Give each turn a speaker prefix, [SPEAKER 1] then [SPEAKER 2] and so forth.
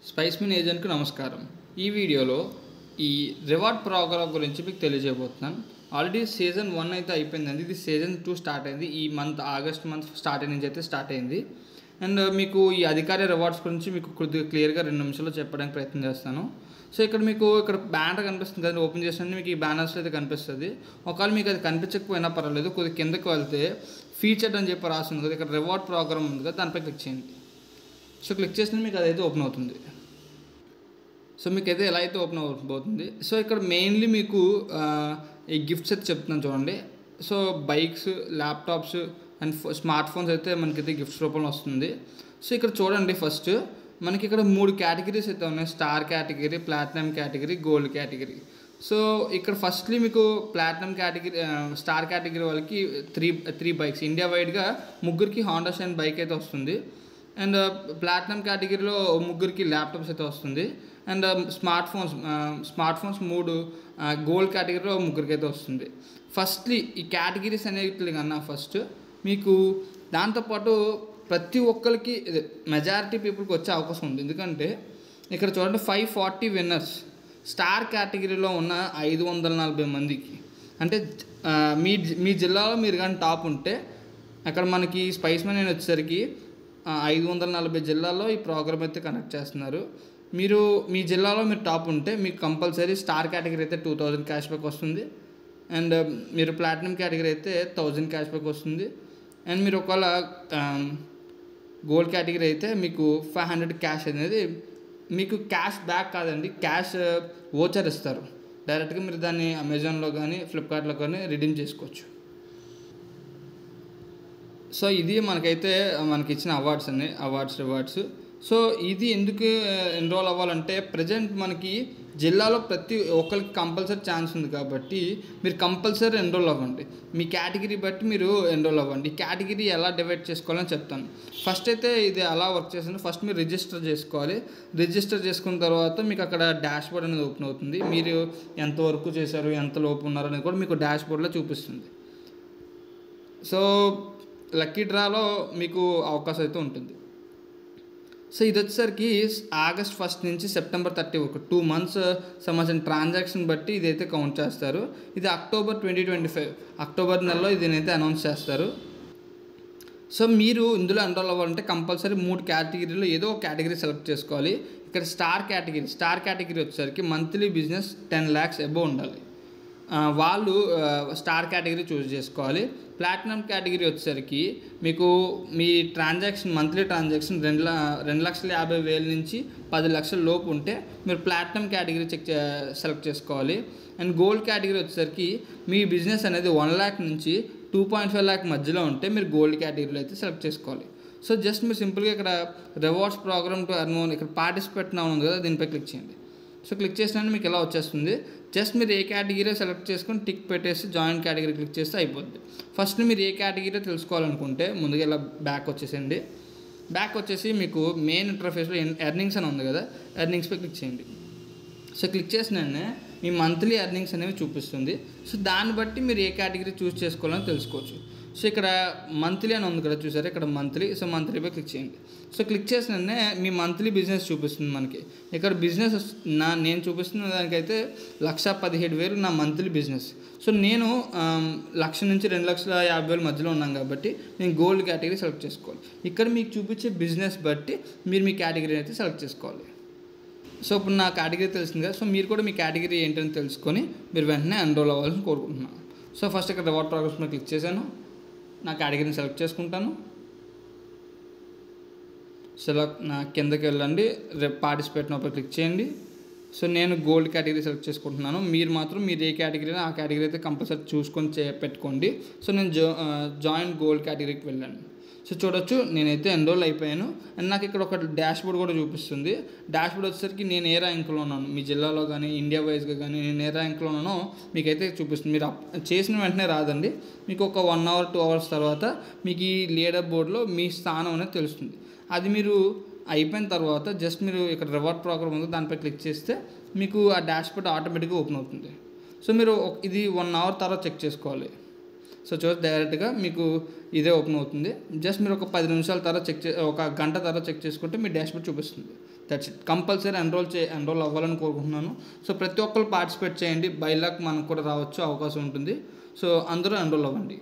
[SPEAKER 1] Spice మిన్ ఏజెంట్కి నమస్కారం. ఈ వీడియోలో ఈ రివార్డ్ ప్రోగ్రామ్ గురించి మీకు తెలియజేయబోతున్నాను. ఆల్రెడీ సీజన్ 1 అయితే అయిపోయిందండి. ఇది సీజన్ 2 స్టార్ట్ అయింది. ఈ ఆగస్ట్ మంత్ స్టార్ట్ అయింది. అండ్ మీకు ఈ అధికారిక రివార్డ్స్ గురించి మీకు కొద్దిగా క్లియర్గా 2 నిమిషాల్లో చెప్పడానికి ప్రయత్నం చేస్తాను. సో ఇక్కడ బ్యానర్ కనిపిస్తుంది కదా, ఓపెన్ చేసినట్టు మీకు ఈ బ్యానర్స్ అయితే కనిపిస్తుంది. ఒకవేళ మీకు అది కనిపించకపోయినా పర్వాలేదు, కొద్దిగా కిందకి వెళ్తే ఫీచర్డ్ అని చెప్పి రాసింది కదా, ఇక్కడ రివార్డ్ ప్రోగ్రామ్ ఉంది కదా, దానిపై క్లిక్ చేయండి. సో క్లిక్ చేసిన మీకు అదైతే ఓపెన్ అవుతుంది. సో మీకు అయితే ఎలా అయితే ఓపెన్ అవబోతుంది. సో ఇక్కడ మెయిన్లీ మీకు ఈ గిఫ్ట్స్ అయితే చెప్తున్నాను చూడండి. So bikes, laptops and smart phones అయితే మనకైతే గిఫ్ట్స్ రూపంలో వస్తుంది. సో ఇక్కడ చూడండి, ఫస్ట్ మనకి ఇక్కడ 3 కేటగిరీస్ అయితే ఉన్నాయి. Star category, platinum category, gold category. So ఇక్కడ ఫస్ట్లీ మీకు ప్లాటినం కేటగిరీ, స్టార్ కేటగిరీ వాళ్ళకి త్రీ బైక్స్, ఇండియా వైడ్గా ముగ్గురికి హోండా షైన్ బైక్ అయితే వస్తుంది. అండ్ ప్లాటినం కేటగిరీలో ముగ్గురికి ల్యాప్టాప్స్ అయితే వస్తుంది. అండ్ స్మార్ట్ ఫోన్స్ 3 గోల్డ్ కేటగిరీలో ముగ్గురికి అయితే వస్తుంది. ఫస్ట్లీ ఈ కేటగిరీస్ అనేవి కన్నా ఫస్ట్ మీకు దాంతోపాటు ప్రతి ఒక్కరికి మెజారిటీ పీపుల్కి వచ్చే అవకాశం ఉంది. ఎందుకంటే ఇక్కడ చూడండి, 540 విన్నర్స్ స్టార్ కేటగిరీలో ఉన్న 540 మందికి. అంటే మీ జిల్లాలో మీరు కానీ టాప్ ఉంటే, అక్కడ మనకి స్పైస్ మనీ వచ్చేసరికి 540 జిల్లాల్లో ఈ ప్రోగ్రామ్ అయితే కండక్ట్ చేస్తున్నారు. మీ జిల్లాలో మీరు టాప్ ఉంటే మీకు కంపల్సరీ స్టార్ కేటగిరీ అయితే 2000 క్యాష్ బ్యాక్ వస్తుంది. అండ్ మీరు ప్లాటినం కేటగిరీ అయితే 1000 క్యాష్ బ్యాక్ వస్తుంది. అండ్ మీరు ఒకవేళ గోల్డ్ కేటగిరీ అయితే మీకు 500 క్యాష్ అనేది మీకు క్యాష్ బ్యాక్ కాదండి, క్యాష్ వోచర్ ఇస్తారు. డైరెక్ట్గా మీరు దాన్ని అమెజాన్లో కానీ ఫ్లిప్కార్ట్లో కానీ రిడీమ్ చేసుకోవచ్చు. సో ఇది మనకి ఇచ్చిన రివార్డ్స్. సో ఇది ఎందుకు ఎన్రోల్ అవ్వాలంటే, ప్రజెంట్ మనకి జిల్లాలో ప్రతి ఒక్కరికి కంపల్సరీ ఛాన్స్ ఉంది కాబట్టి మీరు కంపల్సరీ ఎన్రోల్ అవ్వండి. మీ కేటగిరీ బట్టి మీరు ఎన్రోల్ అవ్వండి. కేటగిరీ ఎలా డివైడ్ చేసుకోవాలని చెప్తాను. ఫస్ట్ అయితే ఇది అలా వర్క్ చేస్తుంది. ఫస్ట్ మీరు రిజిస్టర్ చేసుకోవాలి. రిజిస్టర్ చేసుకున్న తర్వాత మీకు అక్కడ డాష్ బోర్డ్ అనేది ఓపెన్ అవుతుంది. మీరు ఎంతవరకు చేశారు, ఎంత లోపు ఉన్నారు అనేది కూడా మీకు డాష్ బోర్డ్లో చూపిస్తుంది. సో లక్కీ డ్రాలో మీకు అవకాశం అయితే ఉంటుంది. సో ఇది వచ్చేసరికి ఆగస్ట్ 1 నుంచి సెప్టెంబర్ 30 వరకు 2 months సంబంధించిన ట్రాన్సాక్షన్ బట్టి ఇదైతే కౌంట్ చేస్తారు. ఇది అక్టోబర్ 2025 అక్టోబర్ నెలలో దీనైతే అనౌన్స్ చేస్తారు. సో మీరు ఇందులో ఎన్రోల్ అవ్వాలంటే కంపల్సరీ 3 కేటగిరీలో ఏదో ఒక కేటగిరీ సెలెక్ట్ చేసుకోవాలి. ఇక్కడ స్టార్ కేటగిరీ వచ్చేసరికి మంత్లీ బిజినెస్ 10 lakhs అబోవ్ ఉండాలి. వాళ్ళు స్టార్ కేటగిరీ చూస్ చేసుకోవాలి. ప్లాటినం కేటగిరీ వచ్చేసరికి మీకు మీ మంత్లీ ట్రాన్సాక్షన్ 2,50,000 నుంచి 10 లక్షల లోపు ఉంటే మీరు ప్లాటినం కేటగిరీ సెలెక్ట్ చేసుకోవాలి. అండ్ గోల్డ్ కేటగిరీ వచ్చేసరికి మీ బిజినెస్ అనేది 1 lakh నుంచి 2.5 lakh మధ్యలో ఉంటే మీరు గోల్డ్ కేటగిరీలో అయితే సెలెక్ట్ చేసుకోవాలి. సో జస్ట్ మీరు సింపుల్గా ఇక్కడ రివార్డ్స్ ప్రోగ్రామ్ టు ఎర్న్ ఇక్కడ పార్టిసిపేట్ నౌ ఉంది కదా, దీనిపై క్లిక్ చేయండి. సో క్లిక్ చేసినా మీకు ఎలా వచ్చేస్తుంది. జస్ట్ మీరు ఏ కేటగిరీ సెలెక్ట్ చేసుకొని టిక్ పెట్టేసి జాయిన్ కేటగిరీ క్లిక్ చేస్తే అయిపోద్ది. ఫస్ట్ మీరు ఏ కేటగిరీ తెలుసుకోవాలనుకుంటే ముందుగా ఇలా బ్యాక్ వచ్చేసేయండి. బ్యాక్ వచ్చేసి మీకు మెయిన్ ఇంటర్ఫేస్లో ఎర్నింగ్స్ అని ఉంది కదా, ఎర్నింగ్స్పై క్లిక్ చేయండి. సో క్లిక్ చేసినానే మీ మంత్లీ ఎర్నింగ్స్ అనేవి చూపిస్తుంది. సో దాన్ని బట్టి మీరు ఏ కేటగిరీ చూస్ చేసుకోవాలని తెలుసుకోవచ్చు. సో ఇక్కడ మంత్లీ అని ఉంది కదా, చూసారా ఇక్కడ మంత్లీ. సో మంత్లీపై క్లిక్ చేయండి. సో క్లిక్ చేసిననే మీ మంత్లీ బిజినెస్ చూపిస్తుంది మనకి. ఇక్కడ బిజినెస్ నేను చూపిస్తున్న దానికైతే 1,17,000 నా మంత్లీ బిజినెస్. సో నేను 1,00,000 నుంచి 2,50,000 మధ్యలో ఉన్నాను కాబట్టి నేను గోల్డ్ కేటగిరీ సెలెక్ట్ చేసుకోవాలి. ఇక్కడ మీకు చూపించే బిజినెస్ బట్టి మీరు మీ కేటగిరీ అయితే సెలెక్ట్ చేసుకోవాలి. సో ఇప్పుడు నా కేటగిరీ తెలిసింది కదా, సో మీరు కూడా మీ కేటగిరీ ఏంటని తెలుసుకొని మీరు వెంటనే ఎన్రోల్ అవ్వాలని కోరుకుంటున్నాను. సో ఫస్ట్ ఇక్కడ రివార్డ్ ప్రోగ్రామ్స్ మీద క్లిక్ చేశాను. నా కేటగిరీని సెలెక్ట్ చేసుకుంటాను. నా కిందకి వెళ్ళండి, పార్టిసిపేట్ నౌపై క్లిక్ చేయండి. సో నేను గోల్డ్ కేటగిరీ సెలెక్ట్ చేసుకుంటున్నాను. మీరు ఏ కేటగిరీ ఆ కేటగిరీ అయితే కంపల్సరీ చూసుకొని పెట్టుకోండి. సో నేను జాయిన్ గోల్డ్ కేటగిరీకి వెళ్ళాను. సో చూడొచ్చు, నేనైతే ఎన్రోల్ అయిపోయాను. అండ్ నాకు ఇక్కడ ఒక డాష్ బోర్డ్ కూడా చూపిస్తుంది. డాష్ బోర్డ్ వచ్చేసరికి నేను ఏ ర్యాంక్లో ఉన్నాను, మీ జిల్లాలో కానీ ఇండియా వైజ్గా కానీ నేను ఏ ర్యాంక్లో ఉన్నానో మీకైతే చూపిస్తుంది. మీరు చేసిన వెంటనే రాదండి, మీకు ఒక 1 hour 2 hours తర్వాత మీకు ఈ లీడర్ బోర్డులో మీ స్థానం అనేది తెలుస్తుంది. అది మీరు అయిపోయిన తర్వాత జస్ట్ మీరు ఇక్కడ రివార్డ్ ప్రోగ్రామ్ ఉందో దానిపై క్లిక్ చేస్తే మీకు ఆ డాష్ బోర్డ్ ఆటోమేటిక్గా ఓపెన్ అవుతుంది. సో మీరు ఇది 1 hour తర్వాత చెక్ చేసుకోవాలి. సో డైరెక్ట్గా మీకు ఇదే ఓపెన్ అవుతుంది. జస్ట్ మీరు ఒక 10 నిమిషాల తర్వాత ఒక గంట తర్వాత చెక్ చేసుకుంటే మీ డాష్బోర్డ్ చూపిస్తుంది. That's it. కంపల్సరీ ఎన్రోల్ అవ్వాలని కోరుకుంటున్నాను. సో ప్రతి ఒక్కరు పార్టిసిపేట్ చేయండి. బై లక్ మనకు కూడా రావచ్చు, అవకాశం ఉంటుంది. సో అందరూ ఎన్రోల్ అవ్వండి.